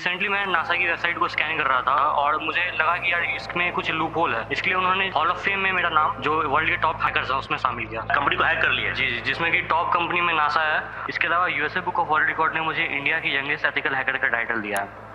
Recently मैं NASA की website को स्कैन कर रहा था और मुझे लगा कि यार इसमें कुछ लूप होल है, इसके लिए उन्होंने हॉल ऑफ फेम में मेरा नाम जो वर्ल्ड के टॉप हैकर्स हैं उसमें शामिल किया। कंपनी को हैक कर लिया। जी, जिसमें कि टॉप कंपनी में नासा है। इसके अलावा USA book of world record ने मुझे इंडिया की यंगेस्ट एथिकल हैकर का टाइटल दिया है।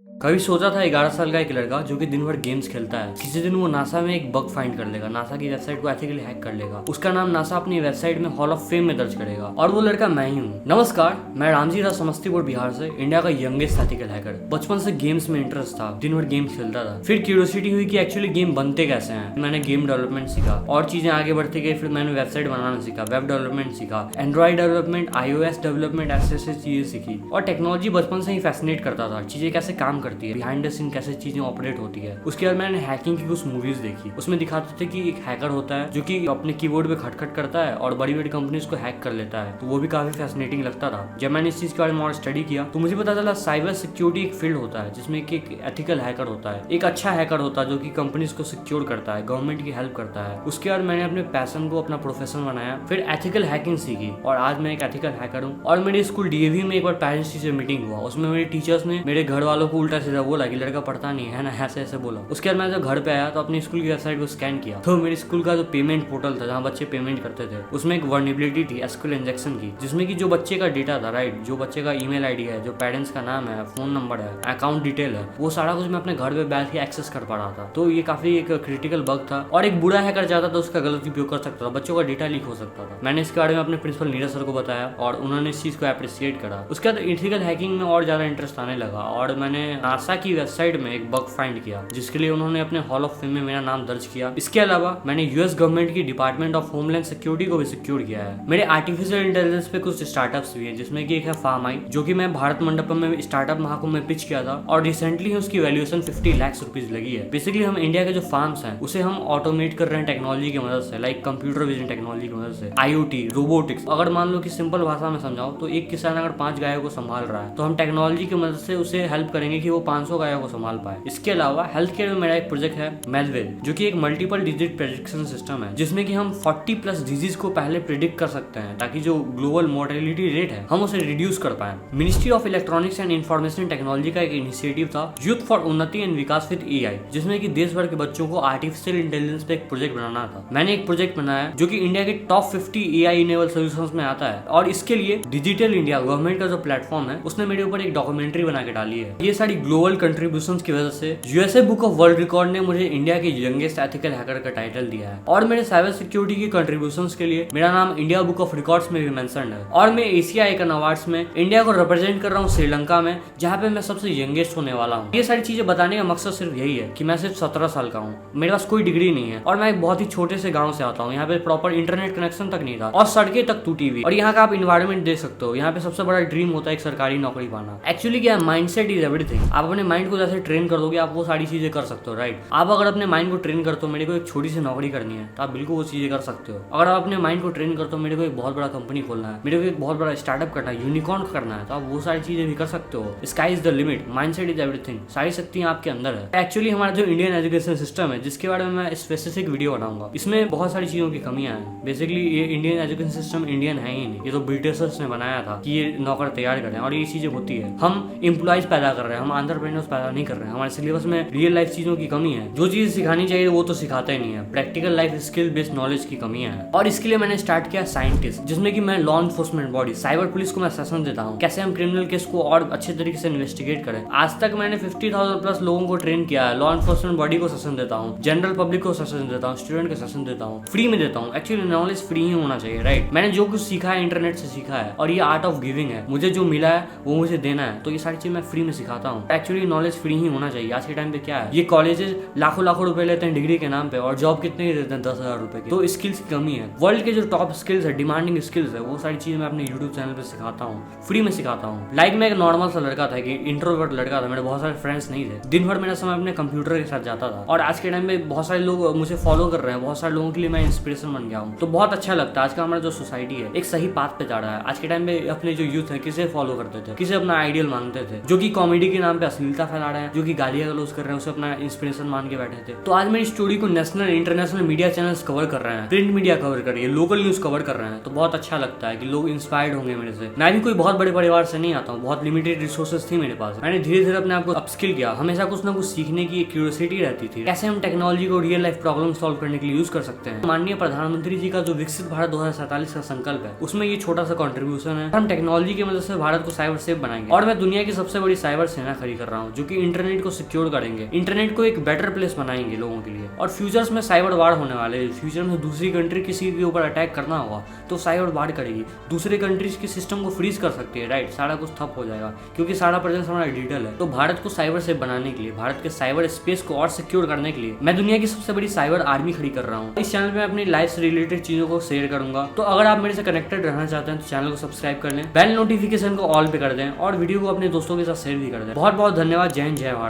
कभी सोचा था 11 साल का एक लड़का जो कि दिन भर गेम्स खेलता है, किसी दिन वो नासा में एक बग फाइंड कर लेगा, नासा की वेबसाइट को एथिकली हैक कर लेगा, उसका नाम नासा अपनी वेबसाइट में हॉल ऑफ फेम में दर्ज करेगा और वो लड़का मैं ही हूँ। नमस्कार, मैं रामजी राव समस्तीपुर बिहार से, इंडिया का यंगेस्ट एथिकल हैकर। बचपन से गेम्स में इंटरेस्ट था, दिन भर गेम्स खेलता था। फिर क्यूरियोसिटी हुई कि एक्चुअली गेम बनते कैसे हैं। मैंने गेम डेवलपमेंट सीखा और चीजें आगे बढ़ती गई। फिर मैंने वेबसाइट बनाना सीखा, वेब डेवलपमेंट सीखा, एंड्रॉइड डेवलपमेंट, iOS डेवलपमेंट, ऐसे चीजें सीखी। और टेक्नोलॉजी बचपन से ही फैसिनेट करता था, चीजें कैसे काम करती है, बिहाइंड द सीन कैसे चीजें ऑपरेट होती है। उसके बाद मैंने हैकिंग की कुछ मूवीज देखी, उसमें दिखाते थे कि एक हैकर होता है जो कि अपने कीबोर्ड पे खटखट करता है और बड़ी बड़ी कंपनीज को हैक कर लेता है। तो वो भी काफी फैसिनेटिंग लगता था। जब मैंने इस चीज के बारे में और स्टडी किया तो मुझे पता चला साइबर सिक्योरिटी एक फील्ड होता है जिसमें एक एथिकल हैकर होता है, एक अच्छा हैकर होता है जो कि कंपनीज को सिक्योर करता है, गवर्नमेंट की हेल्प करता है। उसके बाद मैंने अपने पैशन को अपना प्रोफेशन बनाया, फिर एथिकल हैकिंग सीखी और आज मैं एक एथिकल हैकर हूँ। और मेरे स्कूल डीएवी में एक बार पेरेंट्स टीचर मीटिंग हुआ, उसमें मेरे टीचर्स ने मेरे घर वालों को उल्टा सीधा बोला कि लड़का पढ़ता नहीं है ना, ऐसे ऐसे बोला। उसके बाद मैं जब घर पे आया तो अपनी स्कूल की वेबसाइट को स्कैन किया तो मेरे स्कूल का जो पेमेंट पोर्टल था जहाँ बच्चे पेमेंट करते थे उसमें एक वर्नेबिलिटी थी एसक्यूएल इंजेक्शन की, जिसमें कि जो बच्चे का डेटा था, राइट, जो बच्चे का ईमेल आईडी है, जो पेरेंट्स का नाम है, फोन नंबर है, अकाउंट डिटेल है, वो सारा कुछ मैं अपने घर पे बैठ के एक्सेस कर पा रहा था। तो ये काफी एक क्रिटिकल बग था और एक बुरा हैकर चाहता था उसका गलत उपयोग कर सकता था, बच्चों का डेटा लीक हो सकता था। मैंने इसके बारे में अपने प्रिंसिपल नीरज सर को बताया और उन्होंने इस चीज को अप्रिशिएट करा। उसके बाद एथिकल हैकिंग में और ज्यादा इंटरेस्ट आने लगा और मैंने नासा की वेबसाइट में एक बग फाइंड किया जिसके लिए उन्होंने अपने हॉल ऑफ फेम में मेरा नाम दर्ज किया। इसके अलावा मैंने यूएस गवर्नमेंट की डिपार्टमेंट ऑफ होमलैंड सिक्योरिटी को भी सिक्योर किया है। मेरे आर्टिफिशियल इंटेलिजेंस पे कुछ स्टार्टअप्स भी हैं जिसमें कि एक है फार्माई जो कि मैं भारत मंडपम में स्टार्टअप महाकुंभ में पिच किया था और रिसेंटली उसकी वैल्यूएशन 50 लाख रुपीज लगी है। बेसिकली हम इंडिया के जो फार्म्स हैं उसे हम ऑटोमेट कर रहे हैं टेक्नोलॉजी की मदद से, लाइक कंप्यूटर विजन टेक्नोलॉजी की मदद से, IoT, रोबोटिक्स। अगर मान लो कि सिंपल भाषा में समझाओ तो एक किसान अगर 5 गायों को संभाल रहा है तो हम टेक्नोलॉजी की मदद से उसे हेल्प करेंगे कि वो 500 गायों को संभाल पाए। इसके अलावा हेल्थ केयर में मेरा एक प्रोजेक्ट है मेलवेल जो कि एक मल्टीपल डिजिट प्रेडिक्शन सिस्टम है जिसमें कि हम 40+ डिजीज को पहले प्रिडिक्ट कर सकते हैं ताकि जो ग्लोबल मोर्टेलिटी रेट है हम उसे रिड्यूस कर पाए। Ministry of electronics and information technology का एक इनिशिएटिव था यूथ फॉर उन्नति एंड विकास विद AI, जिसमें कि देश भर के बच्चों को आर्टिफिशियल इंटेलिजेंस पे एक प्रोजेक्ट बनाना था। मैंने एक प्रोजेक्ट बनाया जो कि इंडिया के टॉप 50 AI इनेबल सॉल्यूशंस में आता है और इसके लिए डिजिटल इंडिया गवर्नमेंट का जो प्लेटफॉर्म है उसने मेरे ऊपर एक डॉक्यूमेंट्री बना के डाली है। ये सारी ग्लोबल कंट्रीब्यूशंस की वजह से USA book of world record ने मुझे इंडिया के यंगेस्ट एथिकल हैकर का टाइटल दिया है और मेरे साइबर सिक्योरिटी की कंट्रीब्यूशंस के लिए मेरा नाम इंडिया बुक ऑफ रिकॉर्ड्स में भी मेंशन्ड है। और मैं एशिया आइकन अवार्ड्स में इंडिया को रिप्रेजेंट कर रहा हूँ श्रीलंका में, जहाँ पे मैं सबसे यंगेस्ट होने वाला हूँ। ये सारी चीजें बताने का मकसद सिर्फ यही है कि मैं सिर्फ 17 साल का हूँ, मेरे पास कोई डिग्री नहीं है और मैं एक बहुत ही छोटे से गाँव से आता हूँ। यहाँ पे प्रॉपर इंटरनेट कनेक्शन तक नहीं था और सड़कें तक टूटी हुई। और यहाँ का आप इन्वायरमेंट देख सकते हो, यहाँ पे सबसे बड़ा ड्रीम होता है एक सरकारी नौकरी पाना। एक्चुअली क्या है, माइंडसेट इज एवरीथिंग। आप अपने माइंड को जैसे ट्रेन कर दोगे आप वो सारी चीजें कर सकते हो, राइट। आप अगर अपने माइंड को ट्रेन करते हो मेरे को एक छोटी सी नौकरी करनी है तो आप बिल्कुल वो चीजें कर सकते हो। अगर आप अपने माइंड को ट्रेन करते हो मेरे को एक बहुत बड़ा कंपनी खोलना है, मेरे को एक बहुत बड़ा स्टार्टअप करना है, यूनिकॉर्न करना है, तो आप वो सारी चीजें भी कर सकते हो। Sky is the limit, mindset is everything. सारी शक्तियां आपके अंदर है। एक्चुअली हमारा जो इंडियन एजुकेशन सिस्टम है जिसके बारे में मैं स्पेसिफिक वीडियो बनाऊंगा, इसमें बहुत सारी चीजों की कमियां हैं। बेसिकली ये इंडियन एजुकेशन सिस्टम इंडियन है ही नहीं, ये तो ब्रिटिशर्स ने बनाया था कि ये नौकर तैयार करें और ये चीजें होती है। हम एम्प्लॉइज पैदा कर रहे हैं, हम एंटरप्रेन्योर्स पैदा नहीं कर रहे हैं। हमारे सिलेबस में रियल लाइफ चीजों की कमी है, जो चीज सिखानी चाहिए वो तो सिखाते ही नहीं है। Practical life skill based knowledge की कमियां हैं और इसके लिए मैंने स्टार्ट किया साइंटिस्ट, जिसमें कि मैं law enforcement body cyber police को मैं सेशन देता हूँ, कैसे हम क्रिमिनल केस को और अच्छे तरीके से इन्वेस्टिगेट करें। आज तक मैंने 50,000+ लोगों को ट्रेन किया है। लॉ एनफोर्समेंट बॉडी को सेशन देता हूँ, जनरल पब्लिक को सेशन देता हूँ, स्टूडेंट को सेशन देता हूँ, फ्री में देता हूँ। एक्चुअली नॉलेज फ्री ही होना चाहिए, राइट। मैंने जो कुछ सीखा है इंटरनेट से सीखा है और ये आर्ट ऑफ गिविंग है, मुझे जो मिला है वो मुझे देना है, तो ये सारी चीज मैं फ्री में सिखाता हूँ। एक्चुअली नॉलेज फ्री ही होना चाहिए। आज के टाइम पे क्या है, ये कॉलेजेस लाखों लाखों रुपए लेते हैं डिग्री के नाम पे और जॉब कितने ही देते हैं, 10,000 रुपए की। तो स्किल्स की कमी है। वर्ल्ड के जो टॉप स्किल्स है, डिमांडिंग स्किल्स है, वो सारी चीज मैं अपने यूट्यूब चैनल पे सिखाता हूँ, फ्री में सिखाता हूँ। लाइक मैं एक नॉर्मल सा लड़का था, कि इंट्रोवर्ट लड़का था, मेरे बहुत सारे फ्रेंड्स नहीं थे, दिन भर मेरा समय अपने कंप्यूटर के साथ जाता था। और आज के टाइम में बहुत सारे लोग मुझे फॉलो कर रहे हैं, बहुत सारे लोगों के लिए मैं इंस्पिरेशन बन गया हूँ। तो बहुत अच्छा लगता है आज का हमारा जो सोसाइटी है एक सही पाथ पे जा रहा है। आज के टाइम में अपने जो यूथ है किसे फॉलो करते थे, किसे अपना आइडियल मानते थे, जो कि कॉमेडी के नाम पे अश्लीलता फैला रहे हैं, जो कि गालियां गलौज कर रहे हैं, उसे अपना इंस्पिरेशन मान के बैठे थे। तो आज मेरी स्टोरी को national international media channels cover कर रहे हैं, प्रिंट मीडिया कवर कर रही है, लोकल न्यूज कवर कर रहे हैं। तो बहुत अच्छा लगता है कि लोग इंस्पायर्ड होंगे मेरे से। मैं भी कोई बहुत बड़े परिवार से नहीं आता हूँ, बहुत लिमिटेड रिसोर्सेज थी मेरे पास। मैंने धीरे धीरे अपने आप को अपस्किल किया। हमेशा कुछ ना कुछ सीखने की क्यूरियोसिटी रहती थी, कैसे हम टेक्नोलॉजी को रियल लाइफ प्रॉब्लम सॉल्व करने के लिए यूज कर सकते हैं। माननीय प्रधानमंत्री जी का जो विकसित भारत 2047 का संकल्प है, उसमें ये छोटा सा कंट्रीब्यूशन है। हम टेक्नोलॉजी की मदद से भारत को साइबर सेफ बनाएंगे और मैं दुनिया की सबसे बड़ी साइबर सेना खड़ी कर रहा हूँ, जो कि इंटरनेट को सिक्योर करेंगे, इंटरनेट को एक बेटर प्लेस बनाएंगे लोगों के लिए। और फ्यूचर्स में साइबर वार होने वाले, फ्यूचर में दूसरी कंट्री किसी के ऊपर अटैक करना होगा तो साइबर वार करेगी, दूसरे कंट्रीज के सिस्टम को फ्रीज कर सकती है, राइट। सारा कुछ ठप हो जाएगा क्योंकि सारा प्रेजेंस हमारा डिजिटल है। तो भारत को साइबर सेफ बनाने के लिए, भारत के साइबर स्पेस को और सिक्योर करने के लिए मैं दुनिया की सबसे बड़ी साइबर आर्मी खड़ी कर रहा हूँ। इस चैनल पे मैं अपनी लाइफ से रिलेटेड चीजों को शेयर करूंगा। तो अगर आप मेरे से कनेक्टेड रहना चाहते हैं तो चैनल को सब्सक्राइब कर लें, बेल नोटिफिकेशन को ऑल पे कर दें और वीडियो को अपने दोस्तों के साथ शेयर भी कर दें। बहुत बहुत धन्यवाद। जय हिंद, जय भारत।